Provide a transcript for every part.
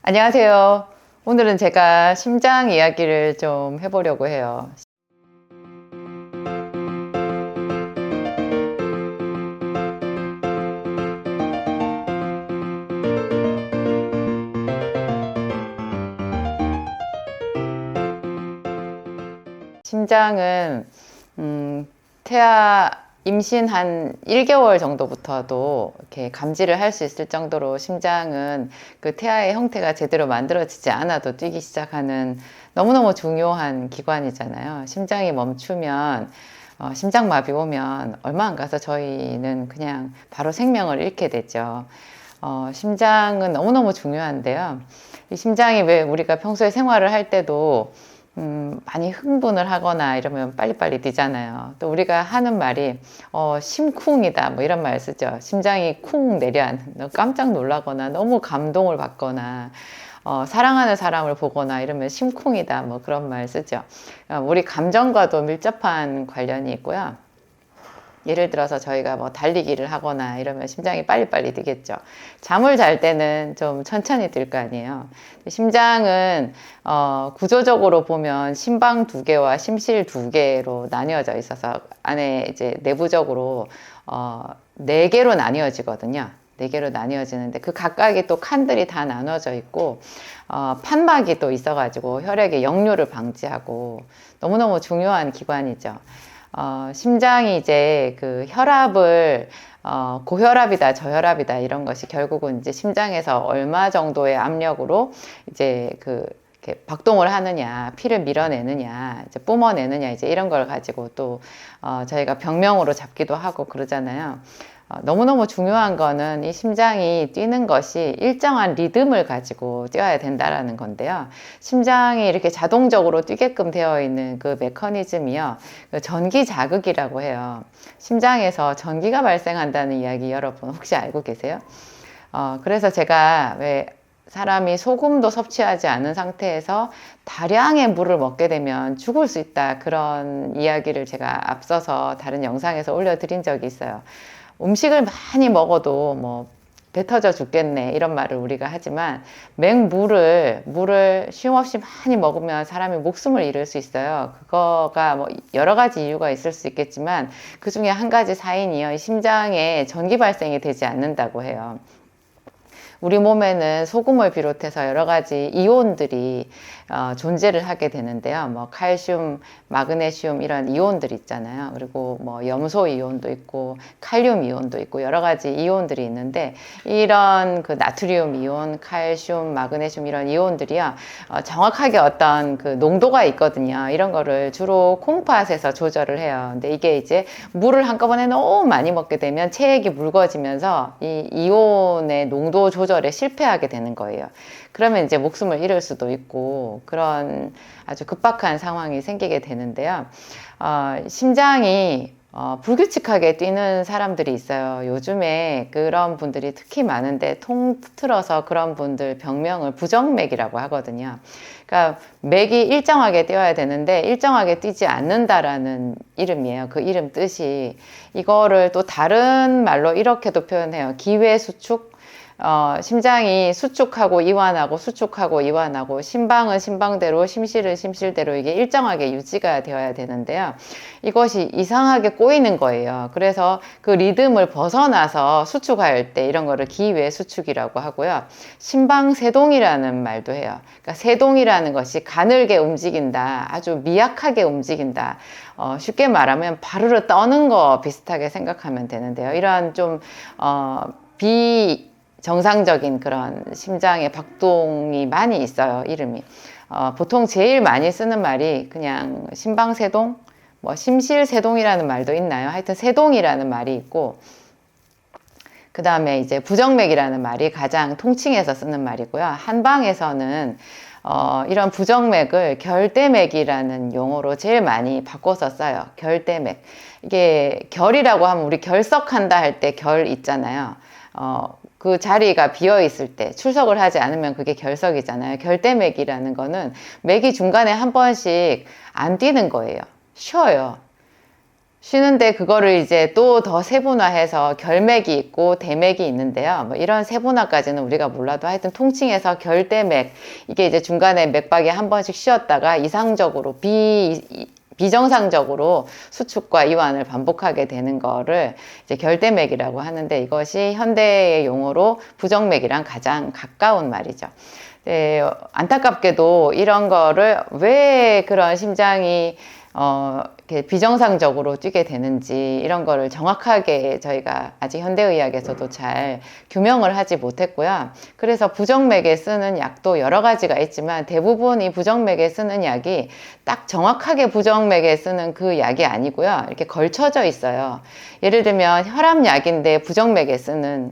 안녕하세요. 오늘은 제가 심장 이야기를 좀 해보려고 해요. 심장은 임신 한 1개월 정도부터도 이렇게 감지를 할 수 있을 정도로 심장은 그 태아의 형태가 제대로 만들어지지 않아도 뛰기 시작하는 너무너무 중요한 기관이잖아요. 심장이 멈추면 심장마비 오면 얼마 안 가서 저희는 그냥 바로 생명을 잃게 되죠. 심장은 너무너무 중요한데요. 이 심장이 왜 우리가 평소에 생활을 할 때도 많이 흥분을 하거나 이러면 빨리빨리 뛰잖아요. 또 우리가 하는 말이 심쿵이다 뭐 이런 말 쓰죠. 심장이 쿵 내려앉는, 깜짝 놀라거나 너무 감동을 받거나 사랑하는 사람을 보거나 이러면 심쿵이다 뭐 그런 말 쓰죠. 우리 감정과도 밀접한 관련이 있고요. 예를 들어서 저희가 뭐 달리기를 하거나 이러면 심장이 빨리빨리 뛰겠죠. 잠을 잘 때는 좀 천천히 뛸 거 아니에요. 심장은 구조적으로 보면 심방 2개와 심실 2개로 나뉘어져 있어서 안에 이제 내부적으로 4개로 나뉘어지거든요. 4개로 나뉘어지는데 그 각각이 또 칸들이 다 나눠져 있고 판막이 또 있어가지고 혈액의 역류를 방지하고 너무너무 중요한 기관이죠. 심장이 이제 그 혈압을 고혈압이다, 저혈압이다 이런 것이 결국은 이제 심장에서 얼마 정도의 압력으로 이제 이렇게 박동을 하느냐, 피를 밀어내느냐, 이제 뿜어내느냐 이제 이런 걸 가지고 또 저희가 병명으로 잡기도 하고 그러잖아요. 너무너무 중요한 거는 이 심장이 뛰는 것이 일정한 리듬을 가지고 뛰어야 된다라는 건데요. 심장이 이렇게 자동적으로 뛰게끔 되어 있는 그 메커니즘이요. 그 전기 자극이라고 해요. 심장에서 전기가 발생한다는 이야기 여러분 혹시 알고 계세요? 그래서 제가 왜 사람이 소금도 섭취하지 않은 상태에서 다량의 물을 먹게 되면 죽을 수 있다. 그런 이야기를 제가 앞서서 다른 영상에서 올려드린 적이 있어요. 음식을 많이 먹어도 뭐 배 터져 죽겠네 이런 말을 우리가 하지만 물을 쉼없이 많이 먹으면 사람이 목숨을 잃을 수 있어요. 그거가 뭐 여러 가지 이유가 있을 수 있겠지만 그 중에 한 가지 사인이요. 심장에 전기 발생이 되지 않는다고 해요. 우리 몸에는 소금을 비롯해서 여러 가지 이온들이 존재를 하게 되는데요. 뭐 칼슘, 마그네슘 이런 이온들이 있잖아요. 그리고 뭐 염소 이온도 있고 칼륨 이온도 있고 여러 가지 이온들이 있는데 이런 그 나트륨 이온, 칼슘, 마그네슘 이런 이온들이요. 정확하게 어떤 그 농도가 있거든요. 이런 거를 주로 콩팥에서 조절을 해요. 근데 이게 이제 물을 한꺼번에 너무 많이 먹게 되면 체액이 묽어지면서 이 이온의 농도 조절에 실패하게 되는 거예요. 그러면 이제 목숨을 잃을 수도 있고 그런 아주 급박한 상황이 생기게 되는데요. 심장이 불규칙하게 뛰는 사람들이 있어요. 요즘에 그런 분들이 특히 많은데 통틀어서 그런 분들 병명을 부정맥이라고 하거든요. 그러니까 맥이 일정하게 뛰어야 되는데 일정하게 뛰지 않는다라는 이름이에요. 그 이름 뜻이 이거를 또 다른 말로 이렇게도 표현해요. 기회수축. 심장이 수축하고 이완하고 수축하고 이완하고 심방은 심방대로 심실은 심실대로 이게 일정하게 유지가 되어야 되는데요. 이것이 이상하게 꼬이는 거예요. 그래서 그 리듬을 벗어나서 수축할 때 이런 거를 기외수축이라고 하고요. 심방세동이라는 말도 해요. 그러니까 세동이라는 것이 가늘게 움직인다. 아주 미약하게 움직인다. 쉽게 말하면 바르르 떠는 거 비슷하게 생각하면 되는데요. 이러한 좀 정상적인 그런 심장의 박동이 많이 있어요. 이름이 보통 제일 많이 쓰는 말이 그냥 심방세동, 뭐 심실세동이라는 말도 있나요? 하여튼 세동이라는 말이 있고 그 다음에 이제 부정맥이라는 말이 가장 통칭해서 쓰는 말이고요. 한방에서는 이런 부정맥을 결대맥이라는 용어로 제일 많이 바꿔서 써요. 결대맥. 이게 결이라고 하면 우리 결석한다 할 때 결 있잖아요. 그 자리가 비어 있을 때 출석을 하지 않으면 그게 결석이잖아요. 결대맥이라는 거는 맥이 중간에 한 번씩 안 뛰는 거예요. 쉬어요. 쉬는데 그거를 이제 또 더 세분화해서 결맥이 있고 대맥이 있는데요. 뭐 이런 세분화까지는 우리가 몰라도 하여튼 통칭해서 결대맥, 이게 이제 중간에 맥박이 한 번씩 쉬었다가 이상적으로 비정상적으로 수축과 이완을 반복하게 되는 거를 이제 결대맥이라고 하는데, 이것이 현대의 용어로 부정맥이랑 가장 가까운 말이죠. 네, 안타깝게도 이런 거를 왜 그런 심장이 이렇게 비정상적으로 뛰게 되는지, 이런 거를 정확하게 저희가 아직 현대의학에서도 잘 규명을 하지 못했고요. 그래서 부정맥에 쓰는 약도 여러 가지가 있지만 대부분 이 부정맥에 쓰는 약이 딱 정확하게 부정맥에 쓰는 그 약이 아니고요. 이렇게 걸쳐져 있어요. 예를 들면 혈압약인데 부정맥에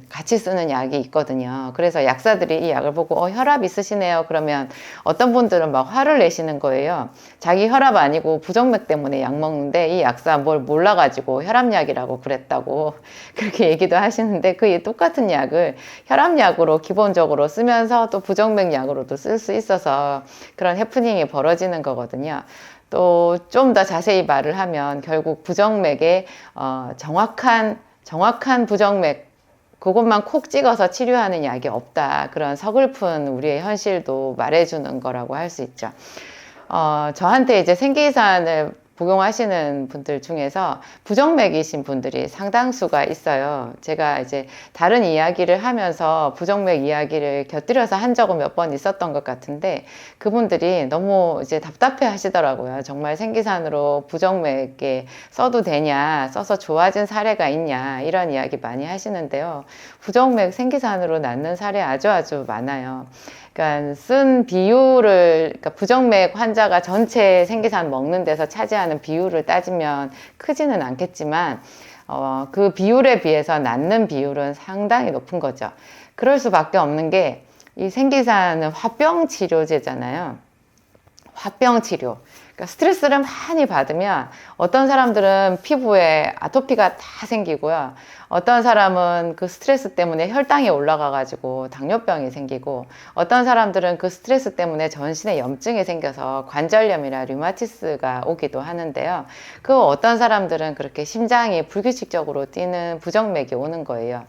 같이 쓰는 약이 있거든요. 그래서 약사들이 이 약을 보고 혈압 있으시네요. 그러면 어떤 분들은 막 화를 내시는 거예요. 자기 혈압 아니고 부정맥 때문에 약 먹는데 이 약사 뭘 몰라가지고 혈압약이라고 그랬다고 그렇게 얘기도 하시는데, 그 똑같은 약을 혈압약으로 기본적으로 쓰면서 또 부정맥 약으로도 쓸 수 있어서 그런 해프닝이 벌어지는 거거든요. 또 좀 더 자세히 말을 하면 결국 부정맥에 정확한 부정맥, 그것만 콕 찍어서 치료하는 약이 없다. 그런 서글픈 우리의 현실도 말해주는 거라고 할 수 있죠. 저한테 이제 생기산을 복용하시는 분들 중에서 부정맥이신 분들이 상당수가 있어요. 제가 이제 다른 이야기를 하면서 부정맥 이야기를 곁들여서 한 적은 몇 번 있었던 것 같은데, 그분들이 너무 이제 답답해 하시더라고요. 정말 생기산으로 부정맥에 써도 되냐, 써서 좋아진 사례가 있냐, 이런 이야기 많이 하시는데요. 부정맥 생기산으로 낫는 사례 아주 많아요. 그러니까 쓴 비율을, 그러니까 부정맥 환자가 전체 생기산 먹는 데서 차지하는 비율을 따지면 크지는 않겠지만 그 비율에 비해서 낫는 비율은 상당히 높은 거죠. 그럴 수밖에 없는 게, 이 생기산은 화병 치료제잖아요. 화병 치료. 그러니까 스트레스를 많이 받으면 어떤 사람들은 피부에 아토피가 다 생기고요. 어떤 사람은 그 스트레스 때문에 혈당이 올라가가지고 당뇨병이 생기고, 어떤 사람들은 그 스트레스 때문에 전신에 염증이 생겨서 관절염이나 류마티스가 오기도 하는데요. 그 어떤 사람들은 그렇게 심장이 불규칙적으로 뛰는 부정맥이 오는 거예요.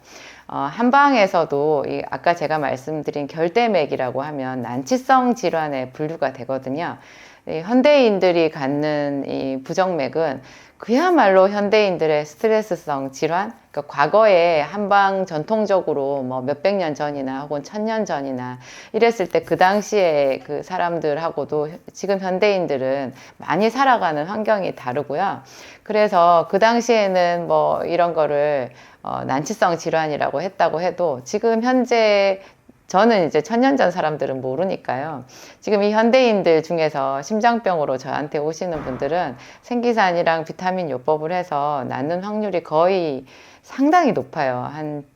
한방에서도 아까 제가 말씀드린 결대맥이라고 하면 난치성 질환에 분류가 되거든요. 현대인들이 갖는 이 부정맥은 그야말로 현대인들의 스트레스성 질환, 그러니까 과거에 한방 전통적으로 뭐 몇백 년 전이나 혹은 1000년 전이나 이랬을 때 그 당시에 그 사람들하고도 지금 현대인들은 많이 살아가는 환경이 다르고요. 그래서 그 당시에는 뭐 이런 거를 난치성 질환이라고 했다고 해도, 지금 현재 저는 이제 1000년 전 사람들은 모르니까요. 지금 이 현대인들 중에서 심장병으로 저한테 오시는 분들은 생기산이랑 비타민 요법을 해서 낫는 확률이 거의 상당히 높아요.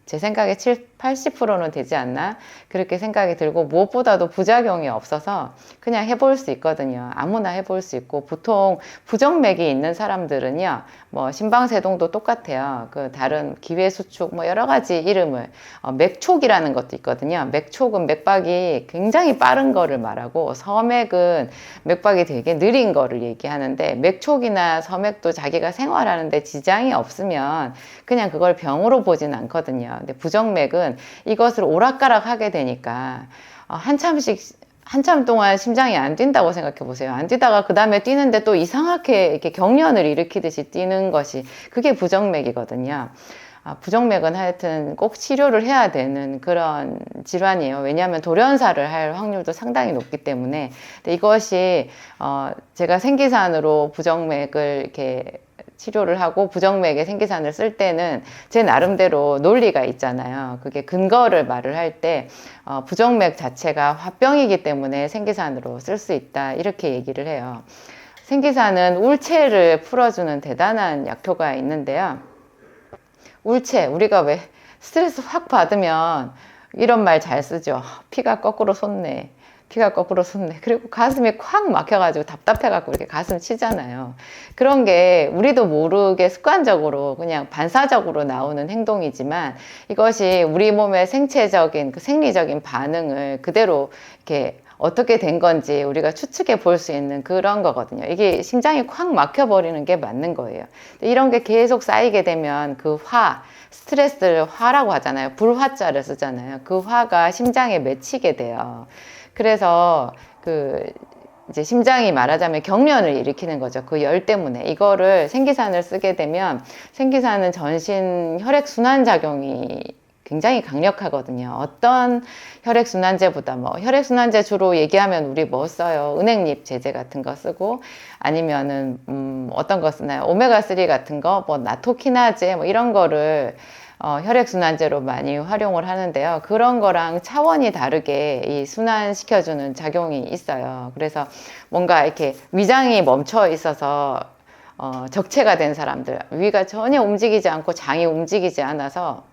제 생각에 80%는 되지 않나? 그렇게 생각이 들고, 무엇보다도 부작용이 없어서 그냥 해볼 수 있거든요. 아무나 해볼 수 있고, 보통 부정맥이 있는 사람들은요, 뭐 심방세동도 똑같아요. 그 다른 기회수축 뭐 여러 가지 이름을, 맥촉이라는 것도 있거든요. 맥촉은 맥박이 굉장히 빠른 거를 말하고, 서맥은 맥박이 되게 느린 거를 얘기하는데, 맥촉이나 서맥도 자기가 생활하는데 지장이 없으면 그냥 그걸 병으로 보진 않거든요. 근데 부정맥은 이것을 오락가락 하게 되니까 한참 동안 심장이 안 뛴다고 생각해 보세요. 안 뛰다가 그 다음에 뛰는데 또 이상하게 이렇게 경련을 일으키듯이 뛰는 것이, 그게 부정맥이거든요. 부정맥은 하여튼 꼭 치료를 해야 되는 그런 질환이에요. 왜냐하면 돌연사를 할 확률도 상당히 높기 때문에. 근데 이것이 제가 생기산으로 부정맥을 이렇게 치료를 하고 부정맥에 생기산을 쓸 때는 제 나름대로 논리가 있잖아요. 그게 근거를 말을 할 때 부정맥 자체가 화병이기 때문에 생기산으로 쓸 수 있다, 이렇게 얘기를 해요. 생기산은 울체를 풀어주는 대단한 약효가 있는데요. 울체, 우리가 왜 스트레스 확 받으면 이런 말 잘 쓰죠. 피가 거꾸로 솟네. 피가 거꾸로 솟네. 그리고 가슴이 콱 막혀가지고 답답해갖고 이렇게 가슴 치잖아요. 그런 게 우리도 모르게 습관적으로 그냥 반사적으로 나오는 행동이지만, 이것이 우리 몸의 생체적인 그 생리적인 반응을 그대로 이렇게 어떻게 된 건지 우리가 추측해 볼 수 있는 그런 거거든요. 이게 심장이 콱 막혀버리는 게 맞는 거예요. 이런 게 계속 쌓이게 되면 그 스트레스를 화라고 하잖아요. 불화자를 쓰잖아요. 그 화가 심장에 맺히게 돼요. 그래서 이제 심장이 말하자면 경련을 일으키는 거죠. 그 열 때문에. 이거를 생기산을 쓰게 되면 생기산은 전신 혈액순환 작용이 굉장히 강력하거든요. 어떤 혈액순환제보다 혈액순환제 주로 얘기하면 우리 뭐 써요? 은행잎 제제 같은 거 쓰고 아니면은 어떤 거 쓰나요? 오메가3 같은 거, 나토키나제 이런 거를 혈액순환제로 많이 활용을 하는데요. 그런 거랑 차원이 다르게 이 순환시켜주는 작용이 있어요. 그래서 뭔가 이렇게 위장이 멈춰 있어서 적체가 된 사람들, 위가 전혀 움직이지 않고 장이 움직이지 않아서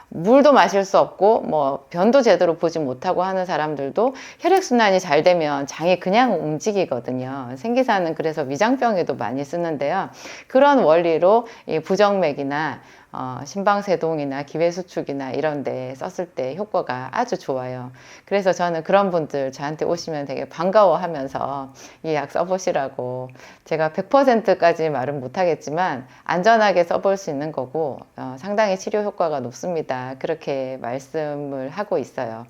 물도 마실 수 없고 변도 제대로 보지 못하고 하는 사람들도 혈액순환이 잘 되면 장이 그냥 움직이거든요. 생기산은 그래서 위장병에도 많이 쓰는데요. 그런 원리로 이 부정맥이나 심방세동이나 기회수축이나 이런 데 썼을 때 효과가 아주 좋아요. 그래서 저는 그런 분들 저한테 오시면 되게 반가워하면서 이 약 써보시라고, 제가 100%까지 말은 못하겠지만 안전하게 써볼 수 있는 거고 상당히 치료 효과가 높습니다. 그렇게 말씀을 하고 있어요.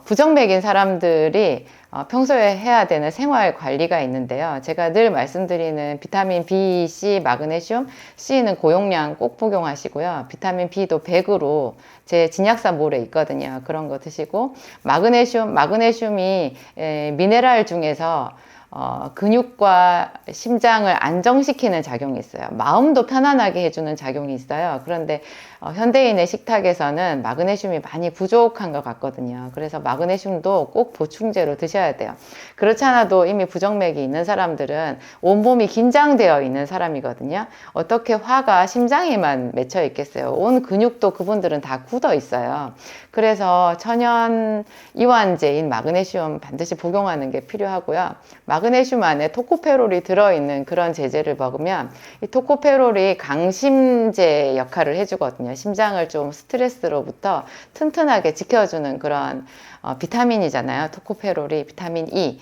부정맥인 사람들이 평소에 해야 되는 생활 관리가 있는데요. 제가 늘 말씀드리는 비타민 B, C, 마그네슘, C는 고용량 꼭 복용하시고요. 비타민 B도 100으로 제 진약사몰에 있거든요. 그런 거 드시고, 마그네슘이 미네랄 중에서 근육과 심장을 안정시키는 작용이 있어요. 마음도 편안하게 해주는 작용이 있어요. 그런데 현대인의 식탁에서는 마그네슘이 많이 부족한 것 같거든요. 그래서 마그네슘도 꼭 보충제로 드셔야 돼요. 그렇지 않아도 이미 부정맥이 있는 사람들은 온몸이 긴장되어 있는 사람이거든요. 어떻게 화가 심장에만 맺혀 있겠어요. 온 근육도 그분들은 다 굳어 있어요. 그래서 천연 이완제인 마그네슘 반드시 복용하는 게 필요하고요. 마그네슘 안에 토코페롤이 들어있는 그런 제제를 먹으면 이 토코페롤이 강심제 역할을 해주거든요. 심장을 좀 스트레스로부터 튼튼하게 지켜주는 그런 비타민이잖아요. 토코페롤이 비타민 E.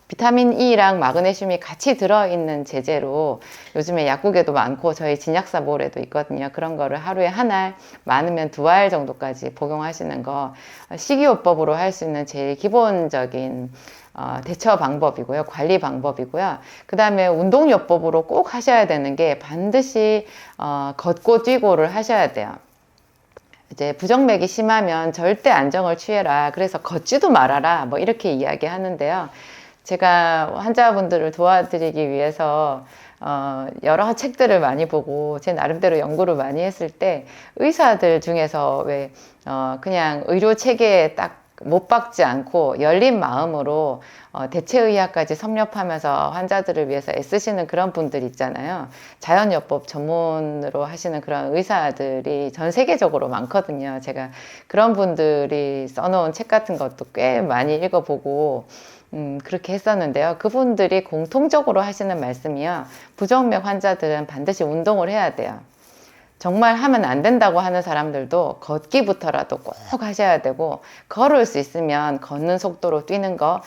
비타민 E랑 마그네슘이 같이 들어있는 제제로 요즘에 약국에도 많고 저희 진약사몰에도 있거든요. 그런 거를 하루에 한 알, 많으면 2알 정도까지 복용하시는 거 식이요법으로 할 수 있는 제일 기본적인 대처 방법이고요. 관리 방법이고요. 그 다음에 운동요법으로 꼭 하셔야 되는 게 반드시 걷고 뛰고를 하셔야 돼요. 이제 부정맥이 심하면 절대 안정을 취해라. 그래서 걷지도 말아라. 이렇게 이야기하는데요. 제가 환자분들을 도와드리기 위해서 여러 책들을 많이 보고 제 나름대로 연구를 많이 했을 때 의사들 중에서 그냥 의료 체계에 딱 못 박지 않고 열린 마음으로 대체의학까지 섭렵하면서 환자들을 위해서 애쓰시는 그런 분들 있잖아요. 자연요법 전문으로 하시는 그런 의사들이 전 세계적으로 많거든요. 제가 그런 분들이 써놓은 책 같은 것도 꽤 많이 읽어보고 그렇게 했었는데요. 그분들이 공통적으로 하시는 말씀이요. 부정맥 환자들은 반드시 운동을 해야 돼요. 정말 하면 안 된다고 하는 사람들도 걷기부터라도 꼭 하셔야 되고, 걸을 수 있으면 걷는 속도로 뛰는 거,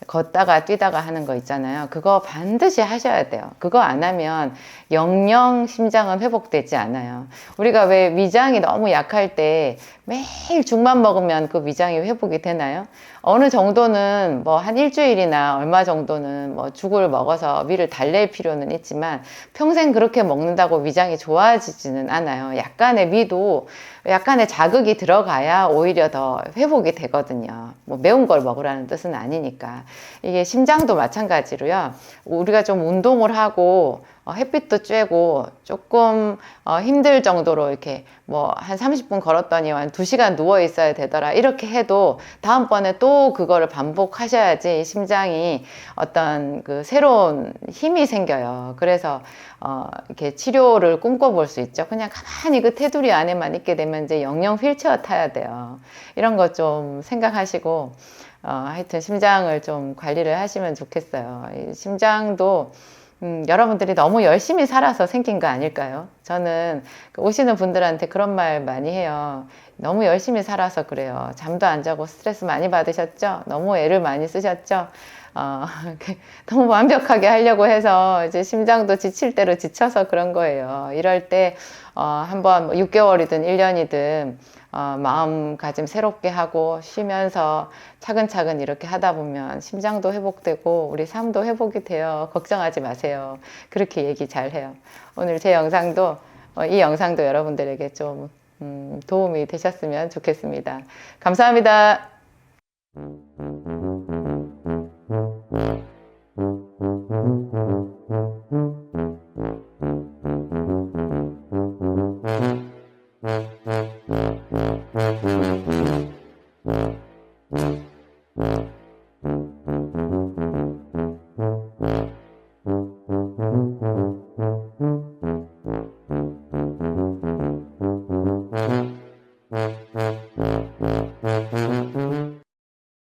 걷다가 뛰다가 하는 거 있잖아요. 그거 반드시 하셔야 돼요. 그거 안 하면 영영 심장은 회복되지 않아요. 우리가 왜 위장이 너무 약할 때 매일 죽만 먹으면 그 위장이 회복이 되나요? 어느 정도는 한 일주일이나 얼마 정도는 죽을 먹어서 위를 달랠 필요는 있지만 평생 그렇게 먹는다고 위장이 좋아지지는 않아요. 약간의 자극이 들어가야 오히려 더 회복이 되거든요. 매운 걸 먹으라는 뜻은 아니니까. 이게 심장도 마찬가지로요. 우리가 좀 운동을 하고 햇빛도 쬐고 조금 힘들 정도로 이렇게 한 30분 걸었더니 한 2시간 누워 있어야 되더라, 이렇게 해도 다음번에 또 그거를 반복하셔야지 심장이 어떤 그 새로운 힘이 생겨요. 그래서 이렇게 치료를 꿈꿔볼 수 있죠. 그냥 가만히 그 테두리 안에만 있게 되면 이제 영영 휠체어 타야 돼요. 이런 거 좀 생각하시고 하여튼 심장을 좀 관리를 하시면 좋겠어요. 이 심장도 여러분들이 너무 열심히 살아서 생긴 거 아닐까요? 저는 오시는 분들한테 그런 말 많이 해요. 너무 열심히 살아서 그래요. 잠도 안 자고 스트레스 많이 받으셨죠? 너무 애를 많이 쓰셨죠? 너무 완벽하게 하려고 해서 이제 심장도 지칠 대로 지쳐서 그런 거예요. 이럴 때 한번 6개월이든 1년이든 마음가짐 새롭게 하고 쉬면서 차근차근 이렇게 하다 보면 심장도 회복되고 우리 삶도 회복이 돼요. 걱정하지 마세요. 그렇게 얘기 잘 해요. 오늘 제 영상도 이 영상도 여러분들에게 좀 도움이 되셨으면 좋겠습니다. 감사합니다.